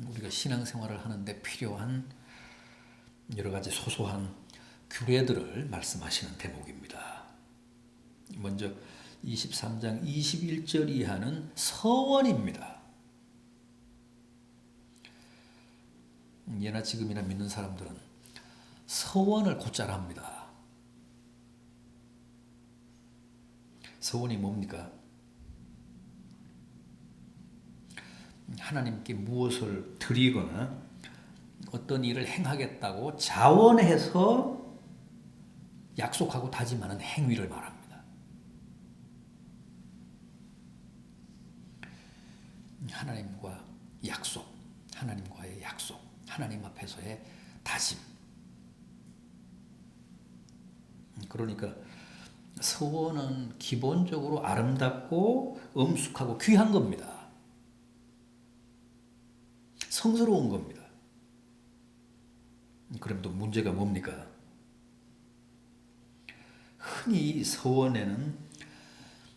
우리가 신앙생활을 하는데 필요한 여러 가지 소소한 규례들을 말씀하시는 대목입니다. 먼저 23장 21절 이하는 서원입니다. 예나 지금이나 믿는 사람들은 서원을 곧잘 합니다. 서원이 뭡니까? 하나님께 무엇을 드리거나 어떤 일을 행하겠다고 자원해서 약속하고 다짐하는 행위를 말합니다. 하나님과 약속, 하나님과의 약속, 하나님 앞에서의 다짐. 그러니까 서원은 기본적으로 아름답고 엄숙하고 귀한 겁니다. 성스러운 겁니다. 그럼 또 문제가 뭡니까? 흔히 서원에는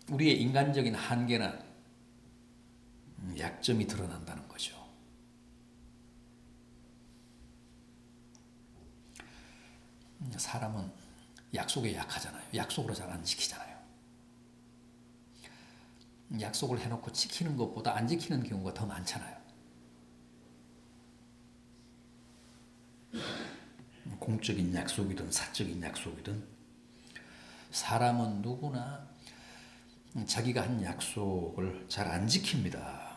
우리의 인간적인 한계나 약점이 드러난다는 거죠. 사람은 약속에 약하잖아요. 약속으로 잘 안 지키잖아요. 약속을 해놓고 지키는 것보다 안 지키는 경우가 더 많잖아요. 공적인 약속이든 사적인 약속이든 사람은 누구나 자기가 한 약속을 잘 안 지킵니다.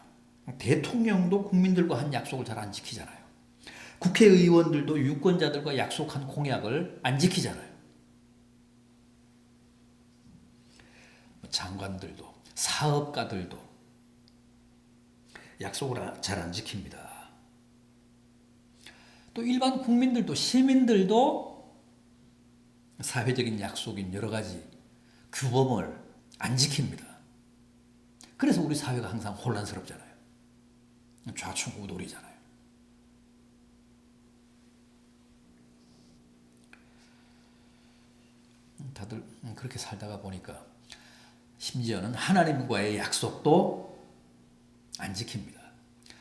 대통령도 국민들과 한 약속을 잘 안 지키잖아요. 국회의원들도 유권자들과 약속한 공약을 안 지키잖아요. 장관들도 사업가들도 약속을 잘 안 지킵니다. 또 일반 국민들도 시민들도 사회적인 약속인 여러 가지 규범을 안 지킵니다. 그래서 우리 사회가 항상 혼란스럽잖아요. 좌충우돌이잖아요. 다들 그렇게 살다가 보니까 심지어는 하나님과의 약속도 안 지킵니다.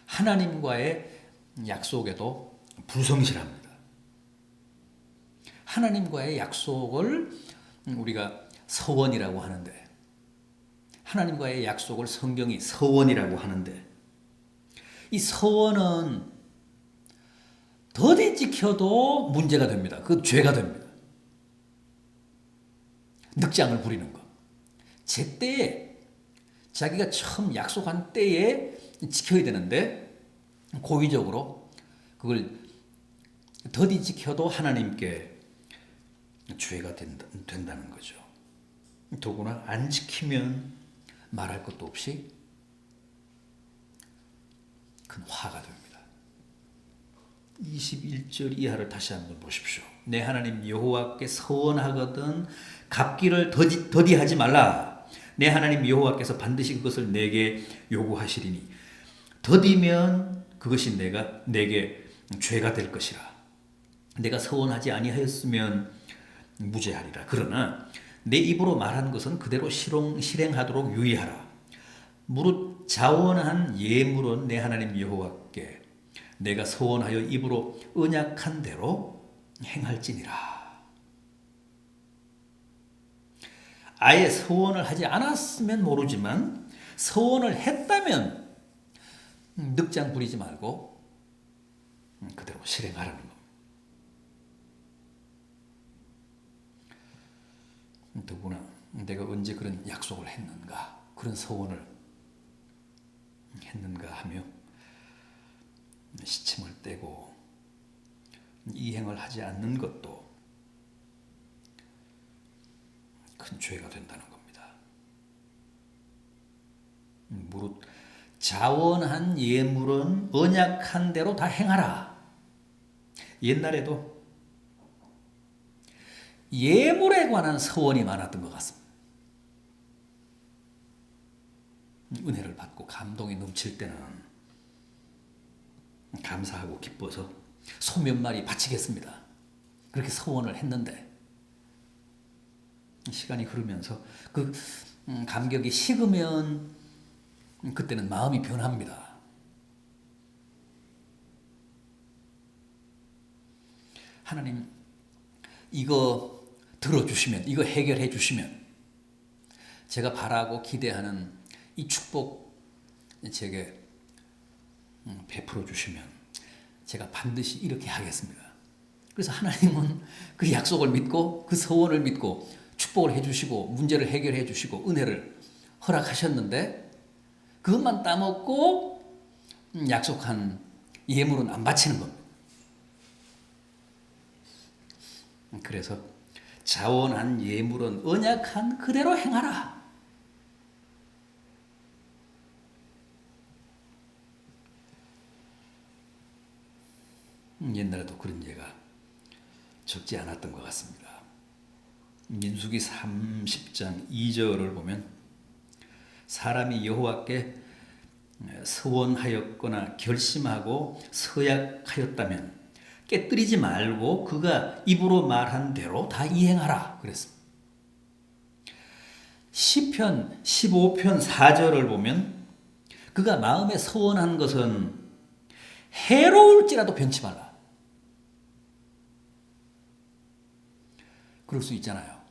하나님과의 약속에도 불성실합니다. 하나님과의 약속을 우리가 서원이라고 하는데, 하나님과의 약속을 성경이 서원이라고 하는데, 이 서원은 더디 지켜도 문제가 됩니다. 그 죄가 됩니다. 늑장을 부리는 것. 제때에 자기가 처음 약속한 때에 지켜야 되는데 고의적으로 그걸 더디 지켜도 하나님께 죄가 된다는 거죠. 더구나 안 지키면 말할 것도 없이 큰 화가 됩니다. 21절 이하를 다시 한번 보십시오. 내 하나님 여호와께 서원하거든 갚기를 더디하지 말라. 내 하나님 여호와께서 반드시 그것을 내게 요구하시리니 더디면 그것이 내게 죄가 될 것이라. 내가 서원하지 아니하였으면 무죄하리라. 그러나 내 입으로 말한 것은 그대로 실행하도록 유의하라. 무릇 자원한 예물은 내 하나님 여호와께 내가 서원하여 입으로 언약한 대로 행할지니라. 아예 서원을 하지 않았으면 모르지만 서원을 했다면 늑장 부리지 말고 그대로 실행하라는 겁니다. 더구나 내가 언제 그런 약속을 했는가, 그런 서원을 했는가 하며 시침을 떼고 이행을 하지 않는 것도 큰 죄가 된다는 겁니다. 무릇 자원한 예물은 언약한 대로 다 행하라. 옛날에도 예물에 관한 서원이 많았던 것 같습니다. 은혜를 받고 감동이 넘칠 때는 감사하고 기뻐서 소 몇 마리 바치겠습니다. 그렇게 서원을 했는데 시간이 흐르면서 그 감격이 식으면 그때는 마음이 변합니다. 하나님 이거 들어주시면, 이거 해결해 주시면, 제가 바라고 기대하는 이 축복 제게 베풀어 주시면 제가 반드시 이렇게 하겠습니다. 그래서 하나님은 그 약속을 믿고 그 서원을 믿고 축복을 해주시고 문제를 해결해 주시고 은혜를 허락하셨는데, 그것만 따먹고 약속한 예물은 안 바치는 겁니다. 그래서 자원한 예물은 언약한 그대로 행하라. 옛날에도 그런 예가 적지 않았던 것 같습니다. 민수기 30장 2절을 보면 사람이 여호와께 서원하였거나 결심하고 서약하였다면 깨뜨리지 말고 그가 입으로 말한 대로 다 이행하라 그랬습니다. 시편 15편 4절을 보면 그가 마음에 서원한 것은 해로울지라도 변치 말라. 그럴 수 있잖아요.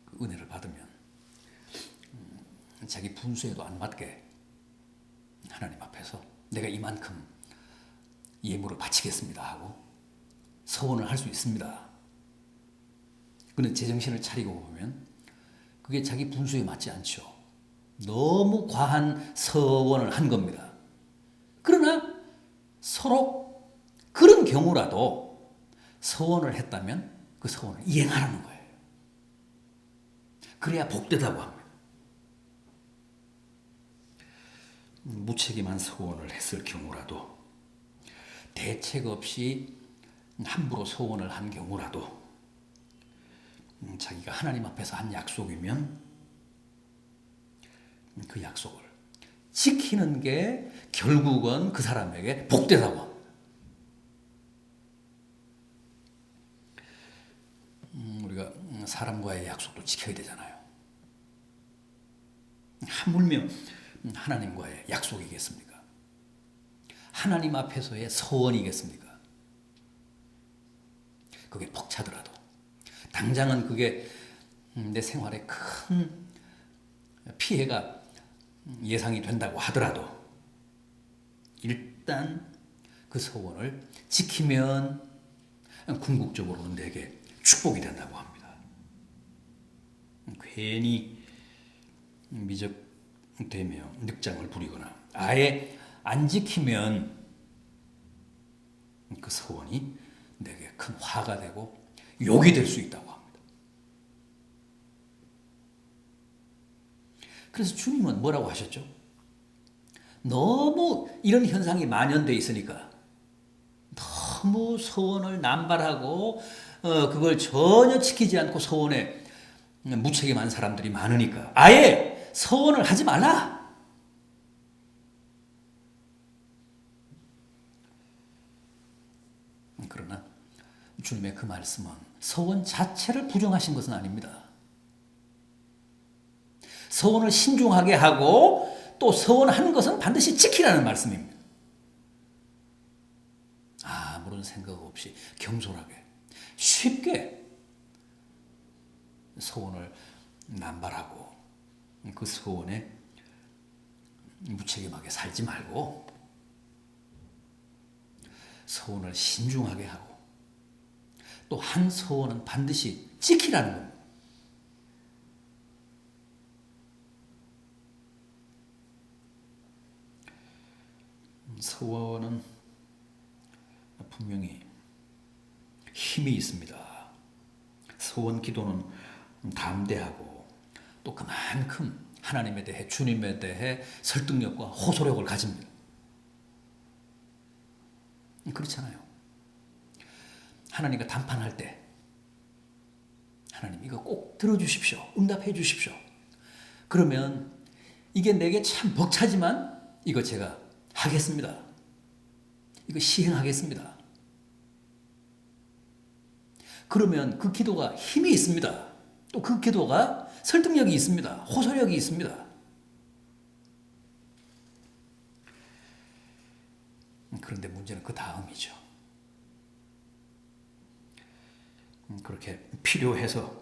그 은혜를 받으면 자기 분수에도 안 맞게 하나님 앞에서 내가 이만큼 예물을 바치겠습니다 하고 서원을 할 수 있습니다. 그는 제정신을 차리고 보면 그게 자기 분수에 맞지 않죠. 너무 과한 서원을 한 겁니다. 그러나 서로 그런 경우라도 서원을 했다면 그 서원을 이행하라는 거예요. 그래야 복되다고 합니다. 무책임한 서원을 했을 경우라도, 대책 없이 함부로 서원을 한 경우라도 자기가 하나님 앞에서 한 약속이면 그 약속을 지키는 게 결국은 그 사람에게 복되다고 합니다. 우리가 사람과의 약속도 지켜야 되잖아요. 하물며 하나님과의 약속이겠습니까? 하나님 앞에서의 서원이겠습니까? 그게 벅차더라도, 당장은 그게 내 생활에 큰 피해가 예상이 된다고 하더라도 일단 그 서원을 지키면 궁극적으로는 내게 축복이 된다고 합니다. 괜히 미적되며 늑장을 부리거나 아예 안 지키면 그 서원이 내게 큰 화가 되고 욕이 될 수 있다고 합니다. 그래서 주님은 뭐라고 하셨죠? 너무 이런 현상이 만연되어 있으니까, 너무 서원을 남발하고 그걸 전혀 지키지 않고 서원에 무책임한 사람들이 많으니까 아예 서원을 하지 말라. 그러나 주님의 그 말씀은 서원 자체를 부정하신 것은 아닙니다. 서원을 신중하게 하고 또 서원하는 것은 반드시 지키라는 말씀입니다. 아무런 생각 없이 경솔하게 쉽게 서원을 남발하고 그 서원에 무책임하게 살지 말고 서원을 신중하게 하고 또 한 서원은 반드시 지키라는 겁니다. 서원은 분명히 힘이 있습니다. 서원 기도는 담대하고 또 그만큼 하나님에 대해, 주님에 대해 설득력과 호소력을 가집니다. 그렇잖아요. 하나님과 담판할 때 하나님 이거 꼭 들어주십시오. 응답해 주십시오. 그러면 이게 내게 참 벅차지만 이거 제가 하겠습니다. 이거 시행하겠습니다. 그러면 그 기도가 힘이 있습니다. 또 그 기도가 설득력이 있습니다. 호소력이 있습니다. 그런데 문제는 그 다음이죠. 그렇게 필요해서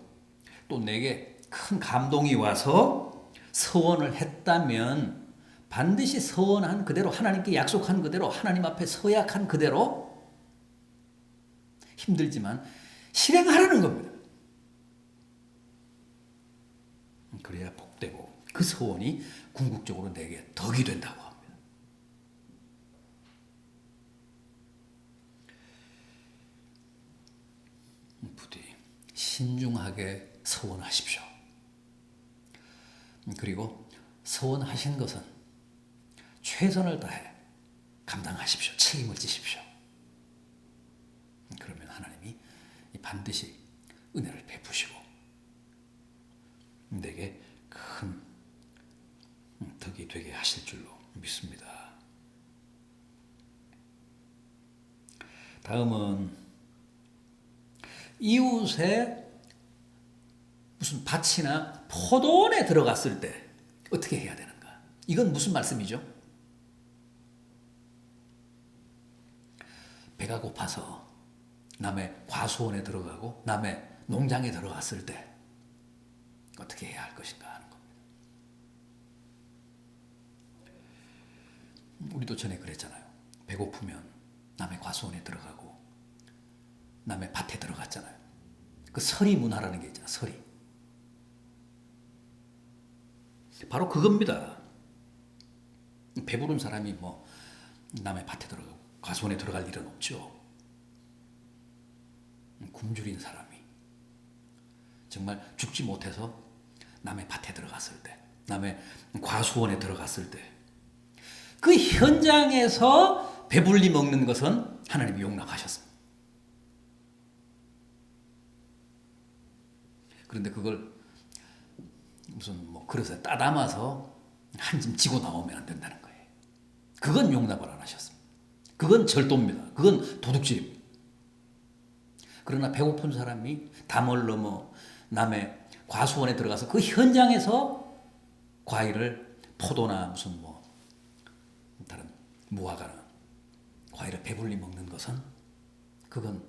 또 내게 큰 감동이 와서 서원을 했다면 반드시 서원한 그대로 하나님께 약속한 그대로 하나님 앞에 서약한 그대로 힘들지만 실행하라는 겁니다. 그래야 복되고 그 서원이 궁극적으로 내게 덕이 된다고 합니다. 부디 신중하게 서원하십시오. 그리고 서원하신 것은 최선을 다해 감당하십시오. 책임을 지십시오. 그러면 하나님이 반드시 은혜를 베푸시고 내게 큰 덕이 되게 하실 줄로 믿습니다. 다음은 이웃의 무슨 밭이나 포도원에 들어갔을 때 어떻게 해야 되는가? 이건 무슨 말씀이죠? 배가 고파서 남의 과수원에 들어가고 남의 농장에 들어갔을 때 어떻게 해야 할 것인가 하는 겁니다. 우리도 전에 그랬잖아요. 배고프면 남의 과수원에 들어가고 남의 밭에 들어갔잖아요. 그 서리 문화라는 게 있잖아요. 서리. 바로 그겁니다. 배부른 사람이 뭐 남의 밭에 들어가고 과수원에 들어갈 일은 없죠. 굶주린 사람이 정말 죽지 못해서 남의 밭에 들어갔을 때, 남의 과수원에 들어갔을 때, 그 현장에서 배불리 먹는 것은 하나님이 용납하셨습니다. 그런데 그걸 무슨 뭐 그릇에 따담아서 한 짐 지고 나오면 안 된다는 거예요. 그건 용납을 안 하셨습니다. 그건 절도입니다. 그건 도둑질입니다. 그러나 배고픈 사람이 담을 넘어 남의 과수원에 들어가서 그 현장에서 과일을 포도나 무슨 뭐 다른 무화과나 과일을 배불리 먹는 것은 그건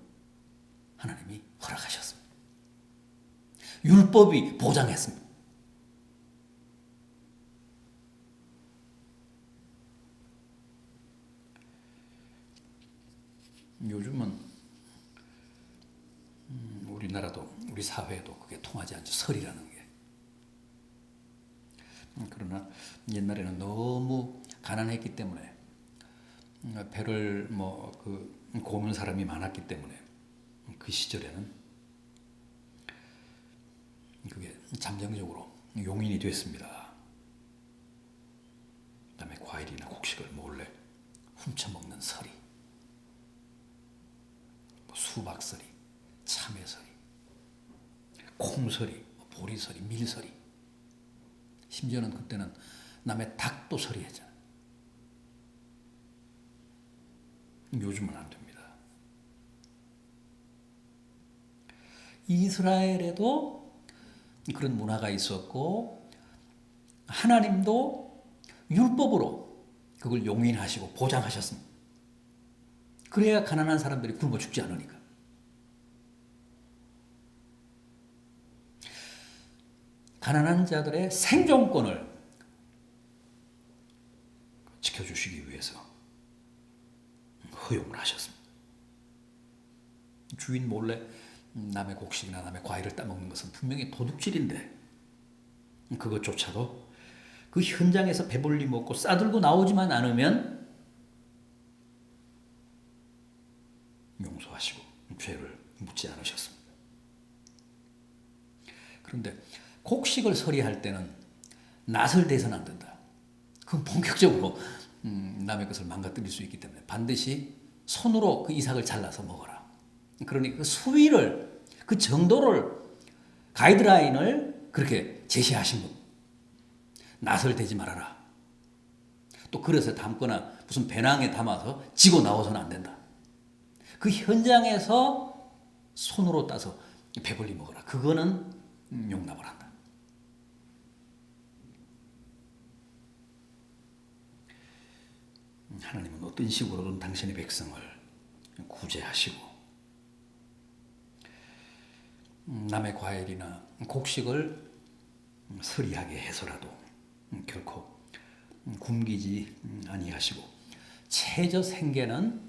하나님이 허락하셨습니다. 율법이 보장했습니다. 요즘은 우리나라도 우리 사회에도 그게 통하지 않죠. 설이라는 게. 그러나 옛날에는 너무 가난했기 때문에 배를 뭐 고는 사람이 많았기 때문에 그 시절에는 그게 잠정적으로 용인이 됐습니다. 그다음에 과일이나 곡식을 몰래 훔쳐먹는 서리, 수박서리, 참외서리, 콩서리, 보리서리, 밀서리, 심지어는 그때는 남의 닭도 서리했잖아요. 요즘은 안 됩니다. 이스라엘에도 그런 문화가 있었고 하나님도 율법으로 그걸 용인하시고 보장하셨습니다. 그래야 가난한 사람들이 굶어 죽지 않으니까. 가난한 자들의 생존권을 지켜주시기 위해서 허용을 하셨습니다. 주인 몰래 남의 곡식이나 남의 과일을 따먹는 것은 분명히 도둑질인데 그것조차도 그 현장에서 배불리 먹고 싸들고 나오지만 않으면 용서하시고 죄를 묻지 않으셨습니다. 그런데 곡식을 서리할 때는 낫을 대서는 안 된다. 그건 본격적으로 남의 것을 망가뜨릴 수 있기 때문에 반드시 손으로 그 이삭을 잘라서 먹어라. 그러니 그 수위를, 그 정도를, 가이드라인을 그렇게 제시하신 것. 낫을 대지 말아라. 또 그릇에 담거나 무슨 배낭에 담아서 지고 나와서는 안 된다. 그 현장에서 손으로 따서 배불리 먹어라. 그거는 용납을 한다. 하나님은 어떤 식으로든 당신의 백성을 구제하시고 남의 과일이나 곡식을 서리하게 해서라도 결코 굶기지 아니하시고 최저 생계는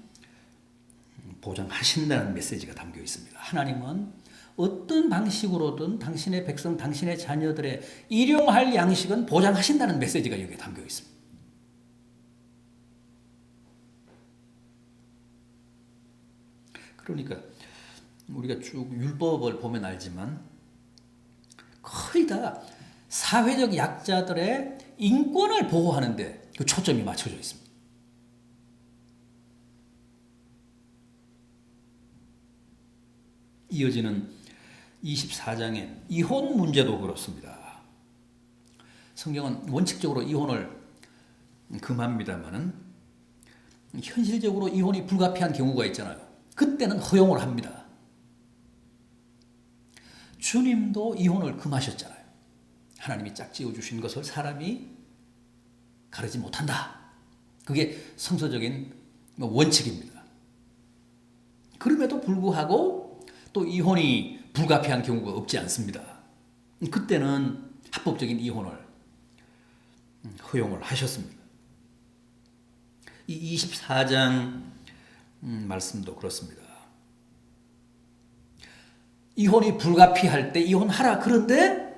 보장하신다는 메시지가 담겨 있습니다. 하나님은 어떤 방식으로든 당신의 백성, 당신의 자녀들의 일용할 양식은 보장하신다는 메시지가 여기에 담겨 있습니다. 그러니까 우리가 쭉 율법을 보면 알지만 거의 다 사회적 약자들의 인권을 보호하는 데 그 초점이 맞춰져 있습니다. 이어지는 24장의 이혼 문제도 그렇습니다. 성경은 원칙적으로 이혼을 금합니다만은 현실적으로 이혼이 불가피한 경우가 있잖아요. 그때는 허용을 합니다. 주님도 이혼을 금하셨잖아요. 하나님이 짝지어 주신 것을 사람이 가르지 못한다. 그게 성서적인 원칙입니다. 그럼에도 불구하고 또 이혼이 불가피한 경우가 없지 않습니다. 그때는 합법적인 이혼을 허용을 하셨습니다. 이 24장 말씀도 그렇습니다. 이혼이 불가피할 때 이혼하라. 그런데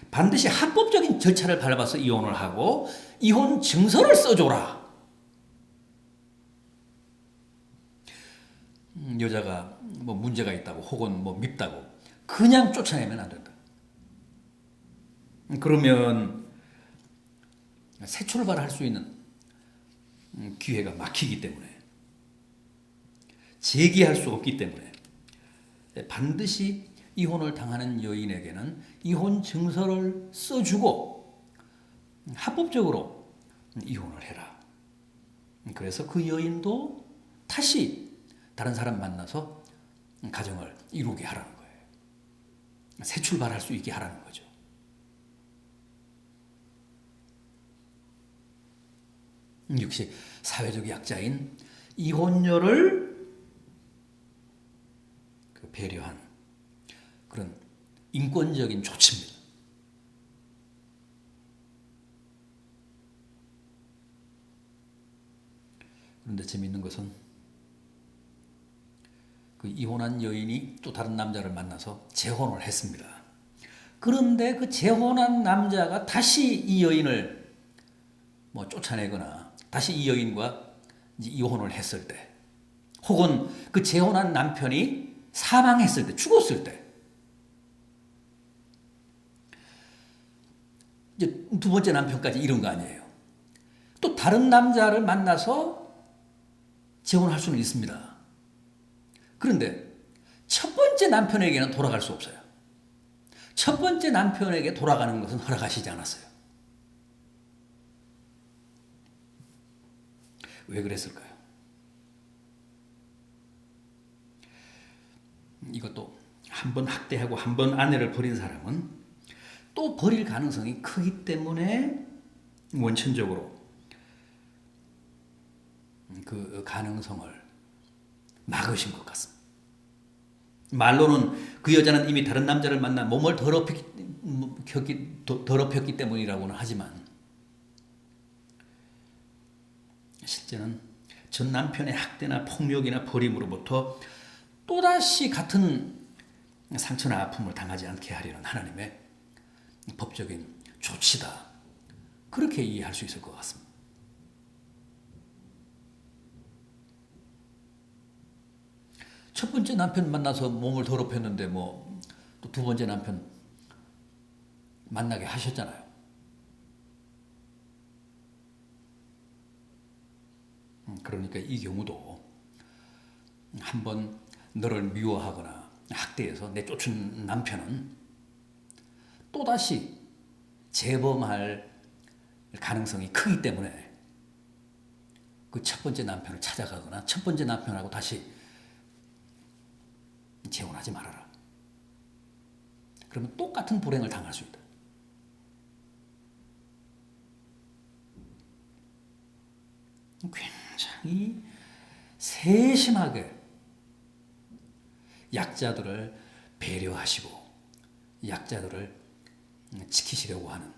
반드시 합법적인 절차를 밟아서 이혼을 하고 이혼 증서를 써줘라. 여자가 뭐 문제가 있다고 혹은 뭐 밉다고 그냥 쫓아내면 안 된다. 그러면 새 출발할 수 있는 기회가 막히기 때문에 재기할 수 없기 때문에 반드시 이혼을 당하는 여인에게는 이혼 증서를 써주고 합법적으로 이혼을 해라. 그래서 그 여인도 다시 다른 사람 만나서 가정을 이루게 하라는 거예요. 새 출발할 수 있게 하라는 거죠. 역시 사회적 약자인 이혼녀를 배려한 그런 인권적인 조치입니다. 그런데 재미있는 것은 그 이혼한 여인이 또 다른 남자를 만나서 재혼을 했습니다. 그런데 그 재혼한 남자가 다시 이 여인을 뭐 쫓아내거나 다시 이 여인과 이혼을 했을 때 혹은 그 재혼한 남편이 사망했을 때, 죽었을 때 이제 두 번째 남편까지 이런 거 아니에요. 또 다른 남자를 만나서 재혼할 수는 있습니다. 그런데 첫 번째 남편에게는 돌아갈 수 없어요. 첫 번째 남편에게 돌아가는 것은 허락하시지 않았어요. 왜 그랬을까요? 이것도 한 번 학대하고 한 번 아내를 버린 사람은 또 버릴 가능성이 크기 때문에 원천적으로 그 가능성을 막으신 것 같습니다. 말로는 그 여자는 이미 다른 남자를 만나 몸을 더럽혔기 때문이라고는 하지만 실제는 전 남편의 학대나 폭력이나 버림으로부터 또다시 같은 상처나 아픔을 당하지 않게 하려는 하나님의 법적인 조치다. 그렇게 이해할 수 있을 것 같습니다. 첫 번째 남편 만나서 몸을 더럽혔는데 뭐 또 두 번째 남편 만나게 하셨잖아요. 그러니까 이 경우도 한번 너를 미워하거나 학대해서 내쫓은 남편은 또다시 재범할 가능성이 크기 때문에 그 첫 번째 남편을 찾아가거나 첫 번째 남편하고 다시 재혼하지 말아라. 그러면 똑같은 불행을 당할 수 있다. 굉장히 세심하게 약자들을 배려하시고 약자들을 지키시려고 하는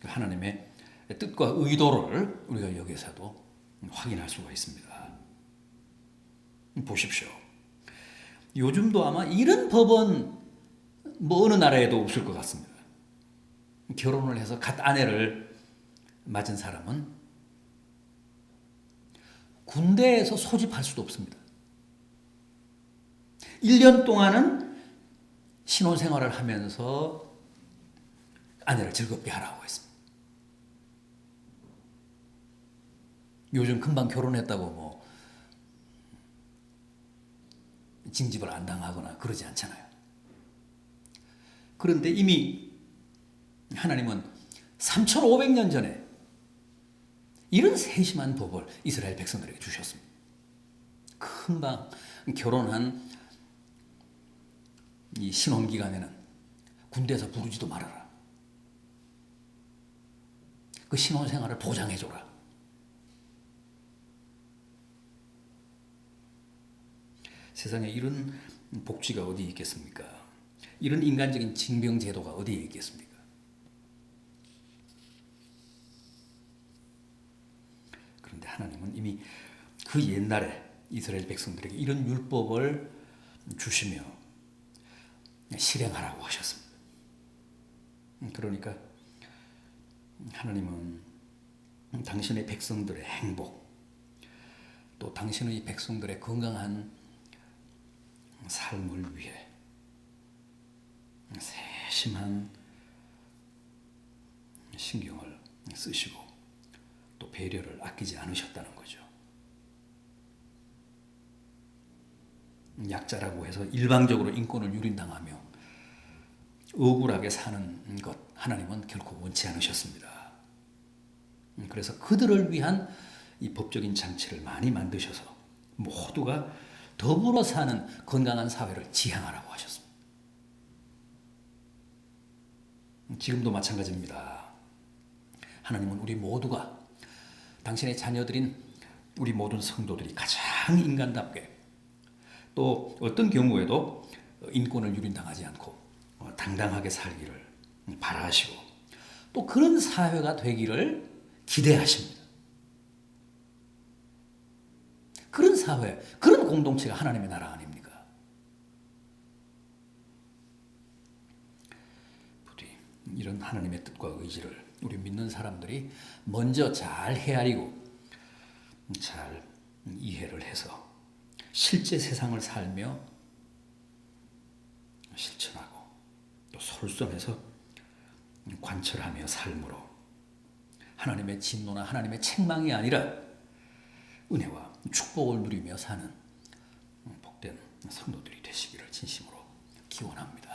하나님의 뜻과 의도를 우리가 여기서도 확인할 수가 있습니다. 보십시오. 요즘도 아마 이런 법은 뭐 어느 나라에도 없을 것 같습니다. 결혼을 해서 갓 아내를 맞은 사람은 군대에서 소집할 수도 없습니다. 1년 동안은 신혼생활을 하면서 아내를 즐겁게 하라고 했습니다. 요즘 금방 결혼했다고 뭐 징집을 안 당하거나 그러지 않잖아요. 그런데 이미 하나님은 3,500년 전에 이런 세심한 법을 이스라엘 백성들에게 주셨습니다. 금방 결혼한 이 신혼 기간에는 군대에서 부르지도 말아라. 그 신혼 생활을 보장해줘라. 세상에 이런 복지가 어디 있겠습니까? 이런 인간적인 징병 제도가 어디에 있겠습니까? 그런데 하나님은 이미 그 옛날에 이스라엘 백성들에게 이런 율법을 주시며 실행하라고 하셨습니다. 그러니까 하나님은 당신의 백성들의 행복, 또 당신의 백성들의 건강한 삶을 위해 세심한 신경을 쓰시고 또 배려를 아끼지 않으셨다는 거죠. 약자라고 해서 일방적으로 인권을 유린당하며 억울하게 사는 것 하나님은 결코 원치 않으셨습니다. 그래서 그들을 위한 이 법적인 장치를 많이 만드셔서 모두가 더불어 사는 건강한 사회를 지향하라고 하셨습니다. 지금도 마찬가지입니다. 하나님은 우리 모두가 당신의 자녀들인 우리 모든 성도들이 가장 인간답게 또 어떤 경우에도 인권을 유린당하지 않고 당당하게 살기를 바라시고 또 그런 사회가 되기를 기대하십니다. 그런 사회, 그런 공동체가 하나님의 나라 아닙니까? 부디 이런 하나님의 뜻과 의지를 우리 믿는 사람들이 먼저 잘 헤아리고 잘 이해를 해서 실제 세상을 살며 실천하고 또 솔선해서 관철하며 삶으로 하나님의 진노나 하나님의 책망이 아니라 은혜와 축복을 누리며 사는 복된 성도들이 되시기를 진심으로 기원합니다.